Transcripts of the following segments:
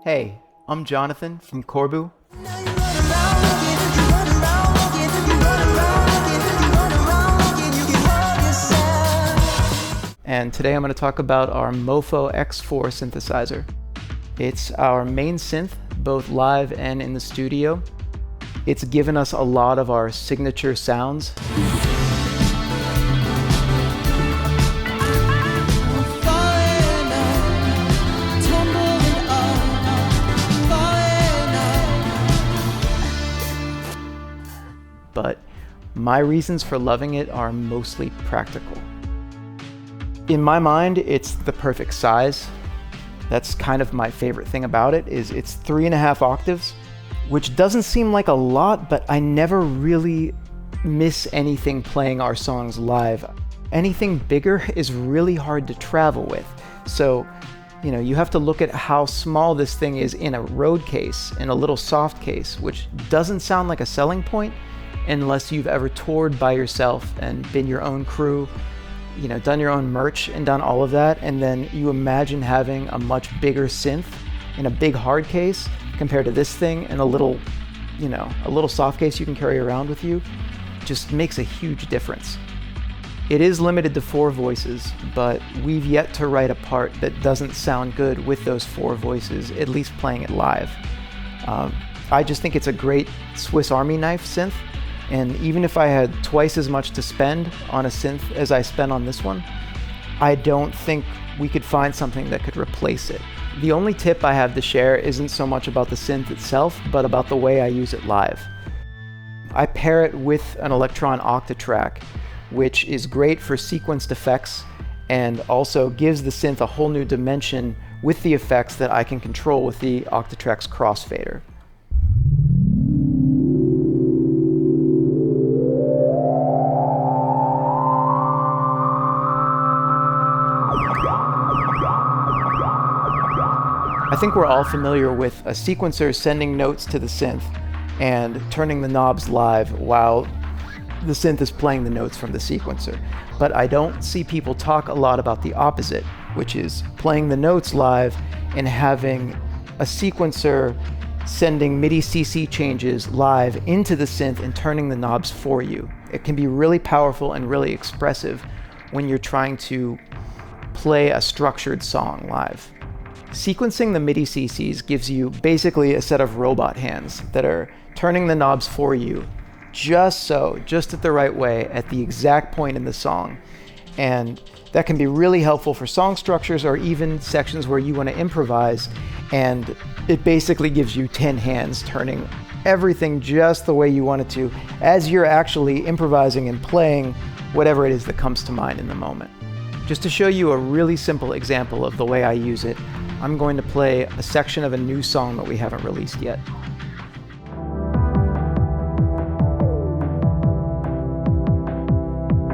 Hey, I'm Jonathan from Corbu. And today I'm going to talk about our Mofo X4 synthesizer. It's our main synth, both live and in the studio. It's given us a lot of our signature sounds. But my reasons for loving it are mostly practical. In my mind, it's the perfect size. That's kind of my favorite thing about it, is it's 3.5 octaves, which doesn't seem like a lot, but I never really miss anything playing our songs live. Anything bigger is really hard to travel with. So, you have to look at how small this thing is in a road case, in a little soft case, which doesn't sound like a selling point unless you've ever toured by yourself and been your own crew, done your own merch and done all of that, and then you imagine having a much bigger synth in a big hard case compared to this thing and a little soft case you can carry around with you. Just makes a huge difference. It is limited to 4 voices, but we've yet to write a part that doesn't sound good with those 4 voices, at least playing it live. I just think it's a great Swiss Army knife synth. And even if I had twice as much to spend on a synth as I spent on this one, I don't think we could find something that could replace it. The only tip I have to share isn't so much about the synth itself, but about the way I use it live. I pair it with an Electron Octatrack, which is great for sequenced effects and also gives the synth a whole new dimension with the effects that I can control with the Octatrack's crossfader. I think we're all familiar with a sequencer sending notes to the synth and turning the knobs live while the synth is playing the notes from the sequencer. But I don't see people talk a lot about the opposite, which is playing the notes live and having a sequencer sending MIDI CC changes live into the synth and turning the knobs for you. It can be really powerful and really expressive when you're trying to play a structured song live. Sequencing the MIDI CCs gives you basically a set of robot hands that are turning the knobs for you just at the right way at the exact point in the song. And that can be really helpful for song structures or even sections where you want to improvise, and it basically gives you 10 hands turning everything just the way you want it to as you're actually improvising and playing whatever it is that comes to mind in the moment. Just to show you a really simple example of the way I use it, I'm going to play a section of a new song that we haven't released yet.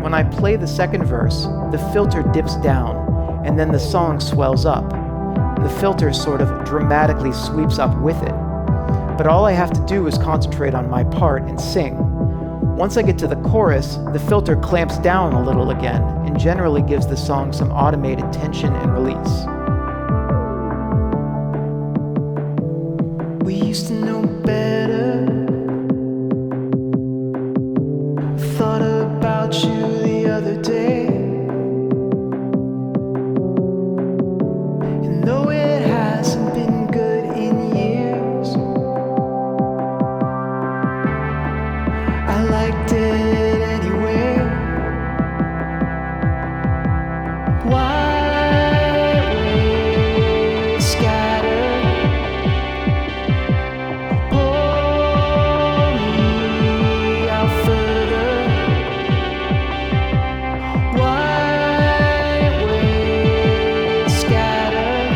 When I play the second verse, the filter dips down, and then the song swells up. And the filter sort of dramatically sweeps up with it. But all I have to do is concentrate on my part and sing. Once I get to the chorus, the filter clamps down a little again and generally gives the song some automated tension and release. We used to know better. Thought about you the other day. And though it hasn't been good in years, I liked it anyway. White waves scattered. Pull me out further. White waves scattered.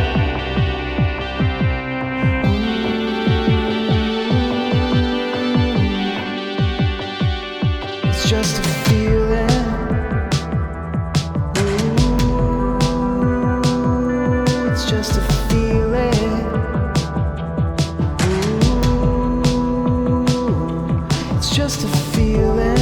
It's just a feeling. It's just a feeling. It's just a feeling.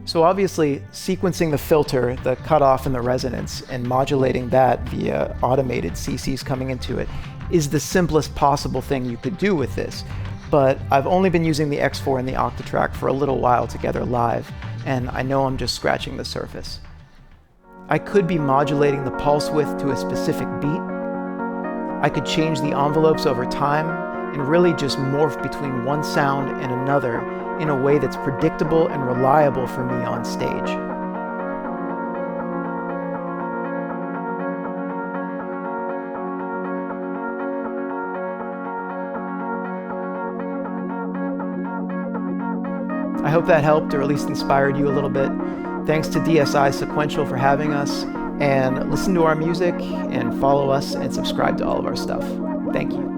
So obviously, sequencing the filter, the cutoff and the resonance, and modulating that via automated CCs coming into it is the simplest possible thing you could do with this. But I've only been using the X4 and the Octatrack for a little while together live, and I know I'm just scratching the surface. I could be modulating the pulse width to a specific beat. I could change the envelopes over time and really just morph between one sound and another in a way that's predictable and reliable for me on stage. I hope that helped, or at least inspired you a little bit. Thanks to DSI Sequential for having us, and listen to our music and follow us and subscribe to all of our stuff. Thank you.